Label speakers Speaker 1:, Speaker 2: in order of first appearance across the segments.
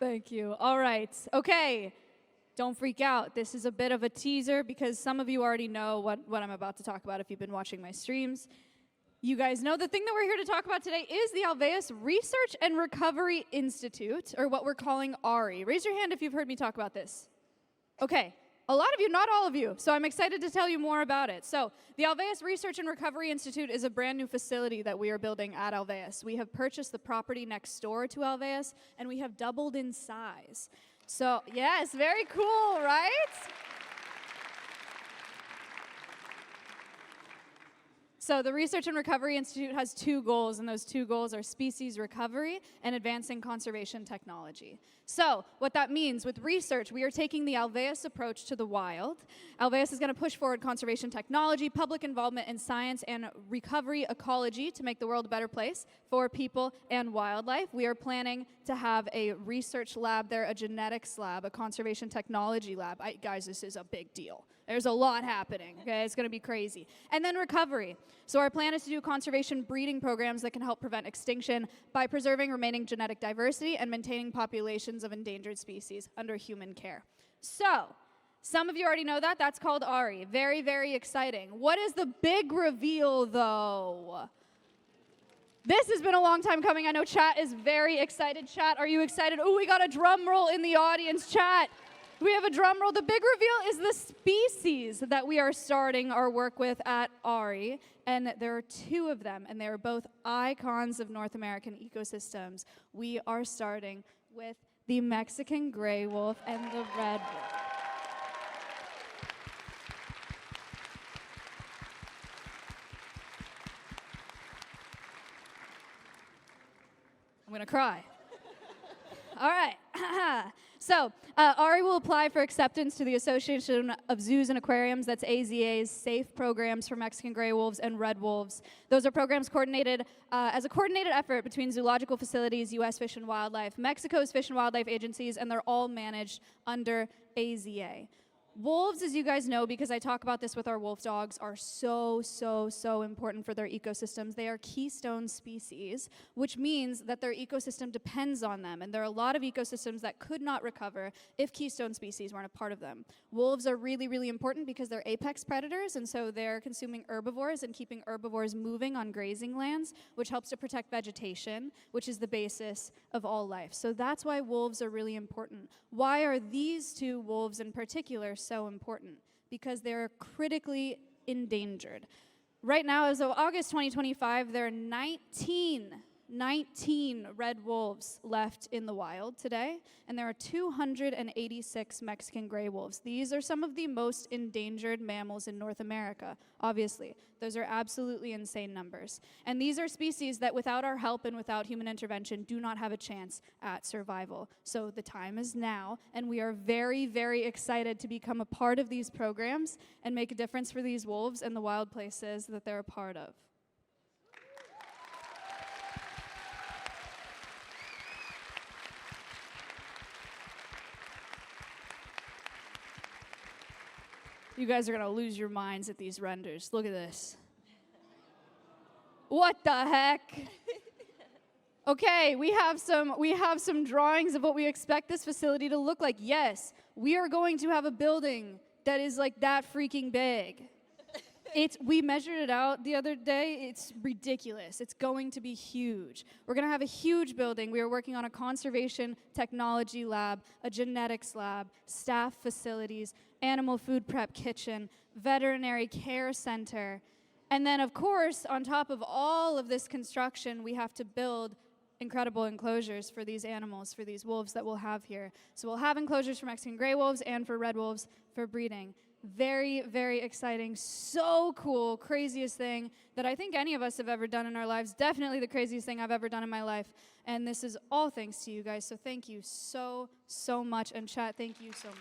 Speaker 1: Thank you. All right. Okay. Don't freak out. This is a bit of a teaser because some of you already know what I'm about to talk about if you've been watching my streams. You guys know the thing that we're here to talk about today is the Alveus Research and Recovery Institute, or what we're calling ARI. Raise your hand if you've heard me talk about this. Okay. A lot of you, not all of you, so I'm excited to tell you more about it. So the Alveus Research and Recovery Institute is a brand new facility that we are building at Alveus. We have purchased the property next door to Alveus, and we have doubled in size. So, yes, very cool, right? So the Research and Recovery Institute has two goals, and those two goals are species recovery and advancing conservation technology. So what that means, with research, we are taking the Alveus approach to the wild. Alveus is going to push forward conservation technology, public involvement in science, and recovery ecology to make the world a better place for people and wildlife. We are planning to have a research lab there, a genetics lab, a conservation technology lab. Guys, this is a big deal. There's a lot happening, okay? It's going to be crazy. And then recovery. So our plan is to do conservation breeding programs that can help prevent extinction by preserving remaining genetic diversity and maintaining populations of endangered species under human care. So, some of you already know that. That's called ARI. Very, very exciting. What is the big reveal, though? This has been a long time coming. I know chat is very excited. Chat, are you excited? Oh, we got a drum roll in the audience. Chat. We have a drum roll. The big reveal is the species that we are starting our work with at ARI, and there are two of them, and they are both icons of North American ecosystems. We are starting with the Mexican gray wolf and the red wolf. I'm gonna cry. All right. So, ARI will apply for acceptance to the Association of Zoos and Aquariums, that's AZA's SAFE programs for Mexican gray wolves and red wolves. Those are programs coordinated as a coordinated effort between zoological facilities, U.S. Fish and Wildlife, Mexico's Fish and Wildlife agencies, and they're all managed under AZA. Wolves, as you guys know, because I talk about this with our wolf dogs, are so important for their ecosystems. They are keystone species, which means that their ecosystem depends on them. And there are a lot of ecosystems that could not recover if keystone species weren't a part of them. Wolves are really important because they're apex predators, and so they're consuming herbivores and keeping herbivores moving on grazing lands, which helps to protect vegetation, which is the basis of all life. So that's why wolves are really important. Why are these two wolves in particular so important? Because they're critically endangered. Right now, as of August 2025, there are 19 red wolves left in the wild today, and there are 286 Mexican gray wolves. These are some of the most endangered mammals in North America, obviously. Those are absolutely insane numbers. And these are species that without our help and without human intervention do not have a chance at survival. So the time is now, and we are very excited to become a part of these programs and make a difference for these wolves and the wild places that they're a part of. You guys are going to lose your minds at these renders. Look at this. What the heck? Okay, we have some drawings of what we expect this facility to look like. Yes, we are going to have a building that is like that freaking big. We measured it out the other day. It's ridiculous. It's going to be huge. We're going to have a huge building. We are working on a conservation technology lab, a genetics lab, staff facilities, animal food prep kitchen, veterinary care center. And then, of course, on top of all of this construction, we have to build incredible enclosures for these animals, for these wolves that we'll have here. So we'll have enclosures for Mexican gray wolves and for red wolves for breeding. Very exciting, so cool, craziest thing that I think any of us have ever done in our lives. Definitely the craziest thing I've ever done in my life. And this is all thanks to you guys. So thank you so much. And chat, thank you so much.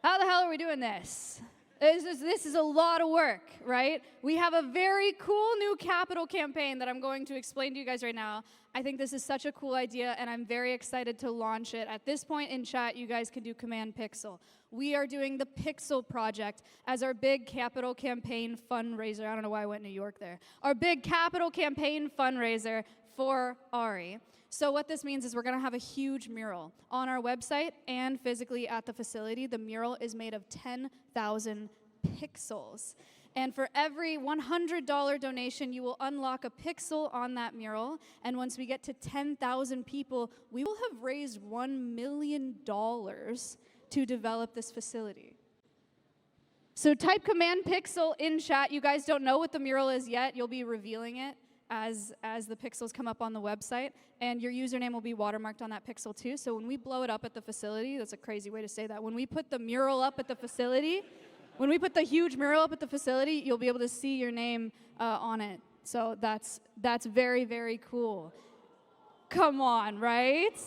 Speaker 1: How the hell are we doing this? This is a lot of work, right? We have a very cool new capital campaign that I'm going to explain to you guys right now. I think this is such a cool idea, and I'm very excited to launch it. At this point in chat, you guys can do Command Pixel. We are doing the Pixel Project as our big capital campaign fundraiser. I don't know why I went New York there. Our big capital campaign fundraiser for Ari. So what this means is we're going to have a huge mural on our website and physically at the facility. The mural is made of 10,000 pixels. And for every $100 donation, you will unlock a pixel on that mural. And once we get to 10,000 people, we will have raised $1 million to develop this facility. So type Command Pixel in chat. You guys don't know what the mural is yet. You'll be revealing it as the pixels come up on the website, and your username will be watermarked on that pixel too. So when we blow it up at the facility, that's a crazy way to say that. When we put the mural up at the facility, when we put the huge mural up at the facility, you'll be able to see your name on it. So that's very, very cool. Come on, right?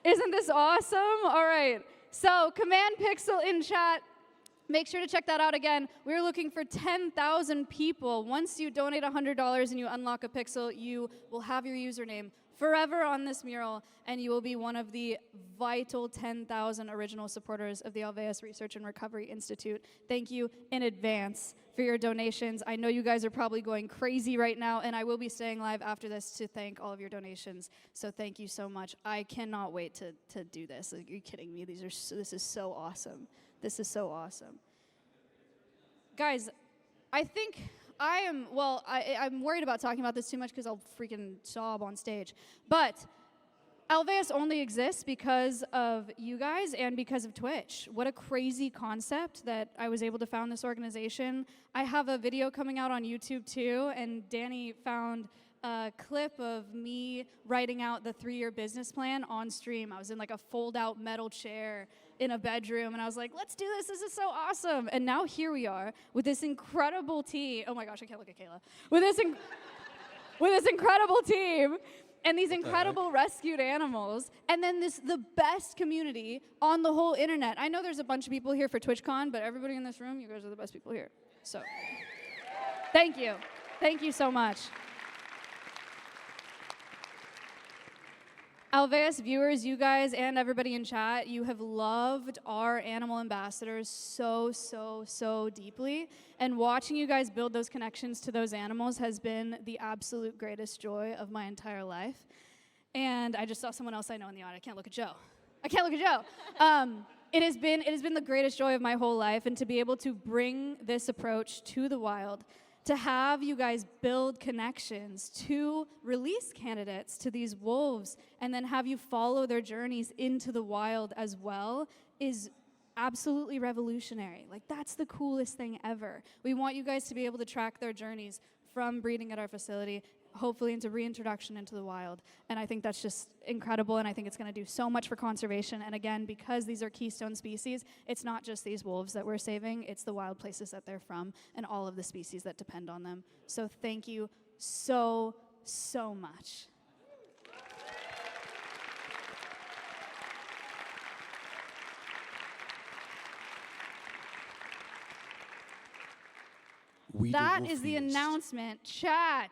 Speaker 1: Isn't this awesome? All right. So Command Pixel in chat. Make sure to check that out again. We're looking for 10,000 people. Once you donate $100 and you unlock a pixel, you will have your username forever on this mural, and you will be one of the vital 10,000 original supporters of the Alveus Research and Recovery Institute. Thank you in advance for your donations. I know you guys are probably going crazy right now, and I will be staying live after this to thank all of your donations. So thank you so much. I cannot wait to do this. Like, are you kidding me? This is so awesome. This is so awesome. Guys, I think I'm worried about talking about this too much because I'll freaking sob on stage. But Alveus only exists because of you guys and because of Twitch. What a crazy concept that I was able to found this organization. I have a video coming out on YouTube too, and Danny found a clip of me writing out the 3-year business plan on stream. I was in like a fold-out metal chair in a bedroom, and I was like, let's do this. This is so awesome. And now here we are with this incredible team. Oh my gosh, I can't look at Kayla. With this incredible team and these incredible rescued animals, and then the best community on the whole internet. I know there's a bunch of people here for TwitchCon, but everybody in this room, you guys are the best people here. So thank you. Thank you so much. Alveus viewers, you guys and everybody in chat, you have loved our animal ambassadors so, so, so deeply. And watching you guys build those connections to those animals has been the absolute greatest joy of my entire life. And I just saw someone else I know in the audience. I can't look at Joe. It has been the greatest joy of my whole life, and to be able to bring this approach to the wild, to have you guys build connections to release candidates to these wolves, and then have you follow their journeys into the wild as well, is absolutely revolutionary. Like, that's the coolest thing ever. We want you guys to be able to track their journeys from breeding at our facility, hopefully into reintroduction into the wild. And I think that's just incredible, and I think it's going to do so much for conservation. And again, because these are keystone species, it's not just these wolves that we're saving, it's the wild places that they're from and all of the species that depend on them. So thank you so, so much. That is the announcement. Chat,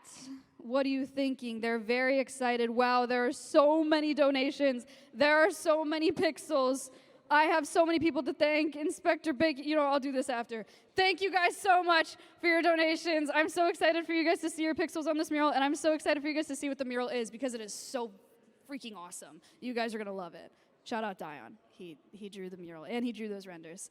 Speaker 1: what are you thinking? They're very excited. Wow, there are so many donations. There are so many pixels. I have so many people to thank. Inspector Big, I'll do this after. Thank you guys so much for your donations. I'm so excited for you guys to see your pixels on this mural, and I'm so excited for you guys to see what the mural is, because it is so freaking awesome. You guys are going to love it. Shout out Dion. He drew the mural, and he drew those renders.